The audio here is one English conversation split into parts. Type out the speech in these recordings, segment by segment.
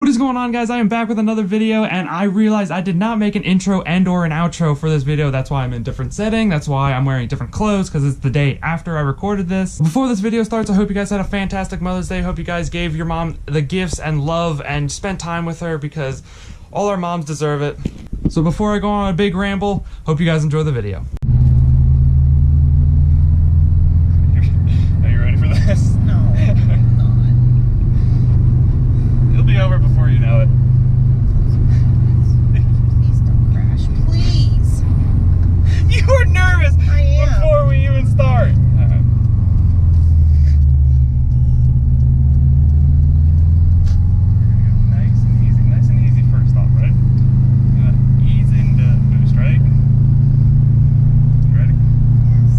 What is going on, guys? I am back with another video, and I realized I did not make an intro and or an outro for this video. That's why I'm in a different setting. That's why I'm wearing different clothes, because it's the day after I recorded this. Before this video starts, I hope you guys had a fantastic Mother's Day. Hope you guys gave your mom the gifts and love and spent time with her, because all our moms deserve it. So before I go on a big ramble, hope you guys enjoy the video. Are you ready for this? No, I'm not. It'll be over before you know it. Please don't crash, please. You were nervous I am. before we even start. All right. Nice and easy first off, right? Ease into boost, right? You ready? Yes.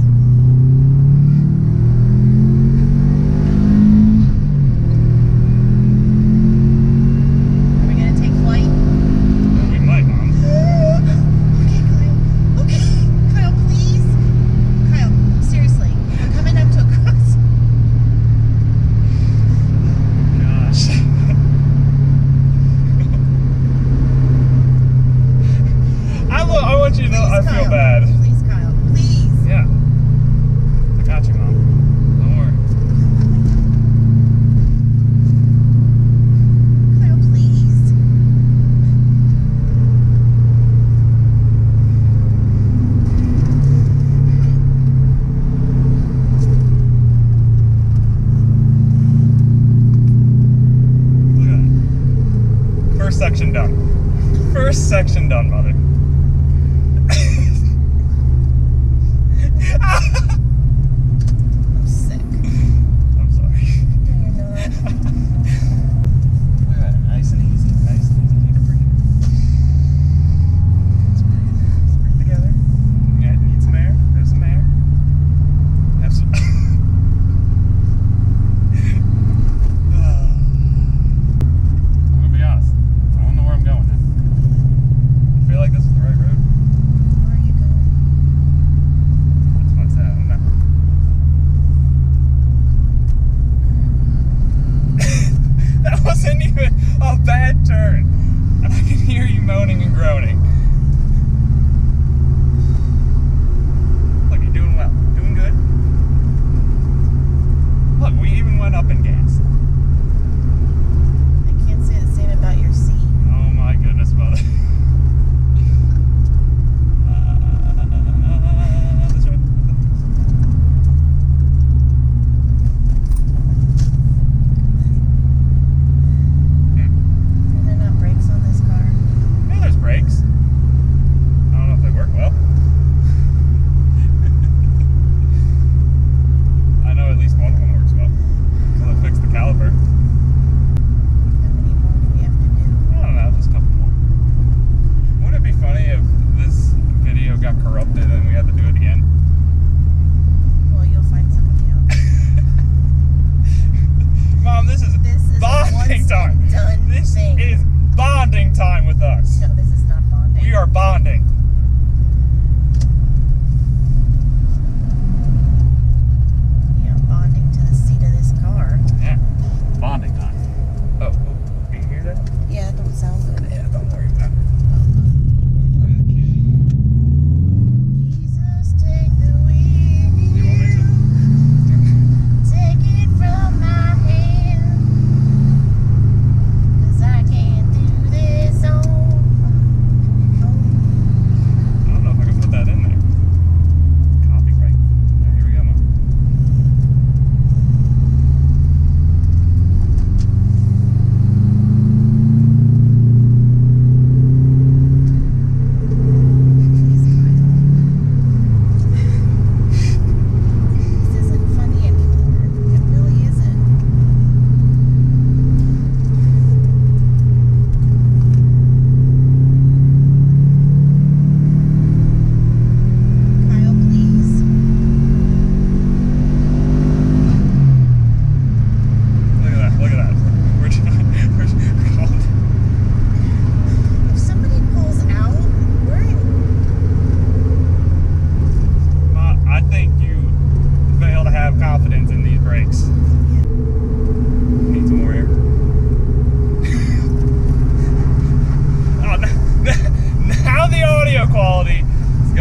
Are we gonna take flight? We might, Mom. Okay, Kyle. Okay, Kyle, please. Kyle, seriously, we're coming up to a cross. Gosh. I want you to know I Please, feel Kyle. bad. Please, Kyle, please. Yeah. I got you, Mom. Don't worry. Kyle, please. Look at that. First section done. First section done, Mother. I'm sick. I'm sorry. No, you're not. Look at that. Nice and easy. Nice and easy. Take a breathe. Let's breathe. Let's breathe together. Yeah, need some air. There's some air. Have some. I'm gonna be honest. I don't know where I'm going now. I feel like this is the right road. Where are you going? That's what I said. I don't know. That wasn't even a bad turn. I can hear you moaning and groaning. Look, you're doing well. Doing good. Look, we even went up in gas. I can't say the same about your seat. Oh my goodness, Mother. This way. Are there not brakes on this car? Yeah, there's brakes. I don't know if they work well. I know at least one of them works well. So I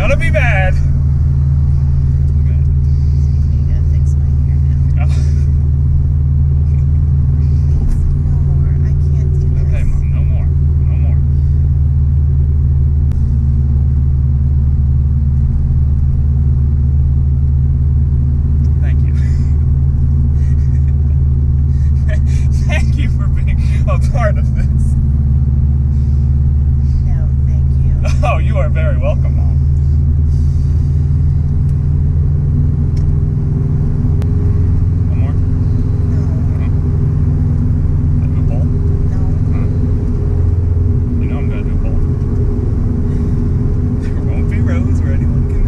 gonna be bad. You gotta fix my hair now. Oh. No more. I can't do this. Okay, Mom, no more. No more. Thank you. Thank you for being a part of this. No, thank you. Oh, you are very welcome, Mom. One more? No, Do a pull? no. You know I'm gonna do a pull. There won't be roads where anyone can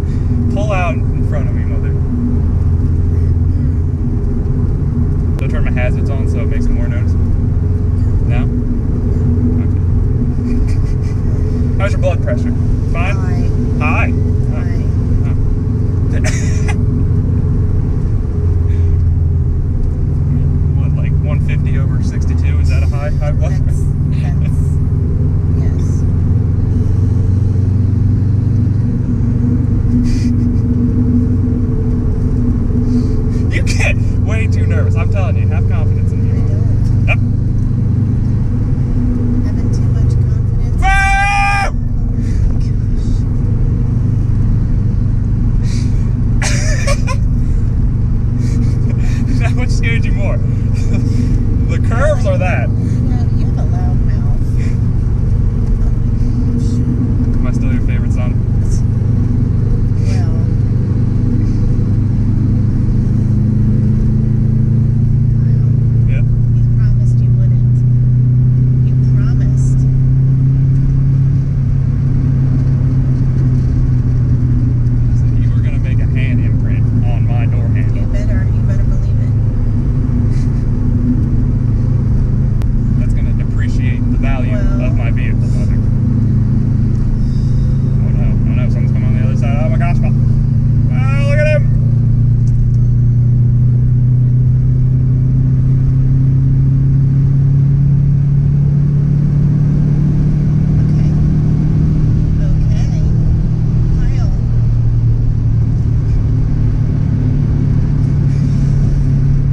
pull out in front of me, Mother. So I turn my hazards on so it makes it more noticeable. No? Okay. How's your blood pressure? Fine? Hi. High? Hi. Oh. What, like 150 over 62? Is that a high blood pressure? That's, yes. You get way too nervous. I'm telling you, have confidence in I me. don't. Yep. Having too much confidence. Woo! Now what scared you more? The curves or that? You have a loud mouth. Oh my gosh. Am I still your favorite son? Well. Yeah. You promised you wouldn't. You promised. You were gonna make a hand imprint on my door handle. You better believe it. That's gonna depreciate the value Well. of my vehicle, Mother. Oh no, someone's coming on the other side. Oh my gosh, oh, look at him! Okay. Kyle.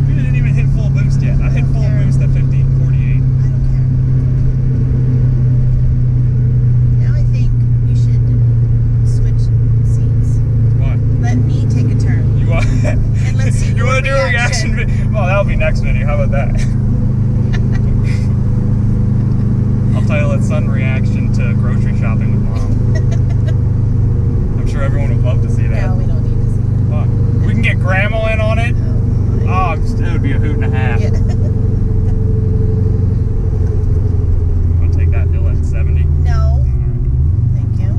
We didn't even hit full boost yet. I hit full Okay. boost at 50, 48. I don't care. Now I think you should switch seats. What? Let me take a turn. You want? And let's see You your want to do a reaction reaction. video? Well, that'll be next video. How about that? I'll title it "Son Reaction to Grocery Shopping with Mom." I'm sure everyone would love to see that. No, we don't need to see that. Fun. We can get Grandma in on it. Oh, my. Oh, it would be a hoot and a half. Yeah. I'll take that hill at 70. No. Thank you.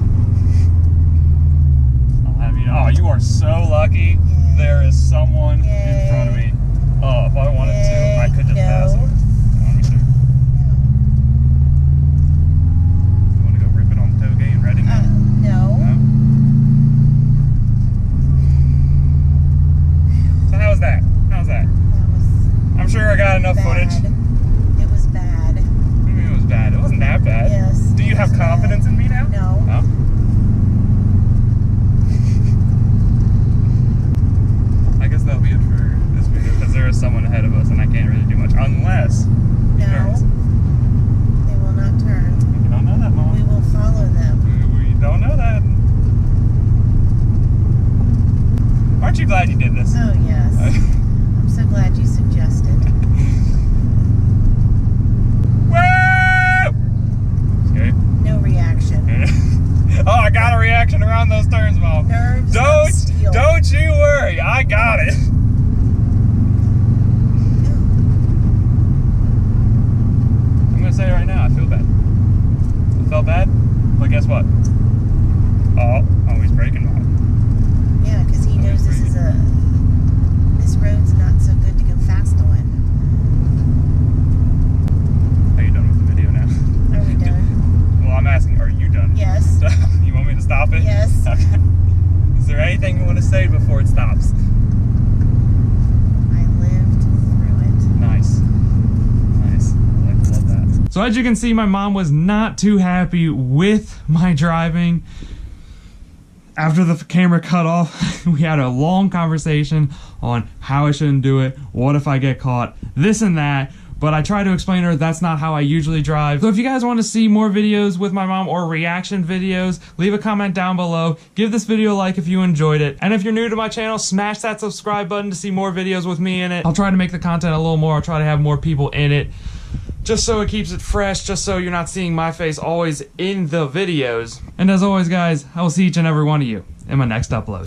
I'll have you. Oh, you are so lucky. Yay. There is someone in front of Yay. me. Oh, if I wanted to, I could just pass him. No. Let me see. You want to go rip it on the tailgate in Reading? No. No? So how's that? How's that? That was I'm sure I got enough bad. footage. It was bad. What do you mean it was bad? It wasn't that bad. Yes. Do you it have was confidence bad. in me now? No. Oh. I guess that'll be it for this video because there is someone ahead of us and I can't really do much unless he No. turns. They will not turn. We don't know that, Mom. We will follow them. We don't know that. Aren't you glad you did this? Oh, yes. I'm so glad you suggested. Woo! Okay. No reaction. Oh, I got a reaction around those turns, Mom. Nerves of steel. Don't you worry. I got it. I'm gonna say it right now. I feel bad. It felt bad, but guess what? Oh, he's braking, Mom. Yeah, because he knows this road's not so good to go fast on. Are you done with the video now? Are we done? Well, I'm asking, are you done? Yes. You want me to stop it? Yes. Okay. Is there anything you want to say before it stops? I lived through it. Nice. Nice. I love that. So as you can see, my mom was not too happy with my driving. after the camera cut off, we had a long conversation on how I shouldn't do it, what if I get caught, this and that. But I tried to explain to her that's not how I usually drive. So if you guys want to see more videos with my mom or reaction videos, leave a comment down below. Give this video a like if you enjoyed it. And if you're new to my channel, smash that subscribe button to see more videos with me in it. I'll try to make the content a little more. I'll try to have more people in it, just so it keeps it fresh, just so you're not seeing my face always in the videos. And as always, guys, I will see each and every one of you in my next upload.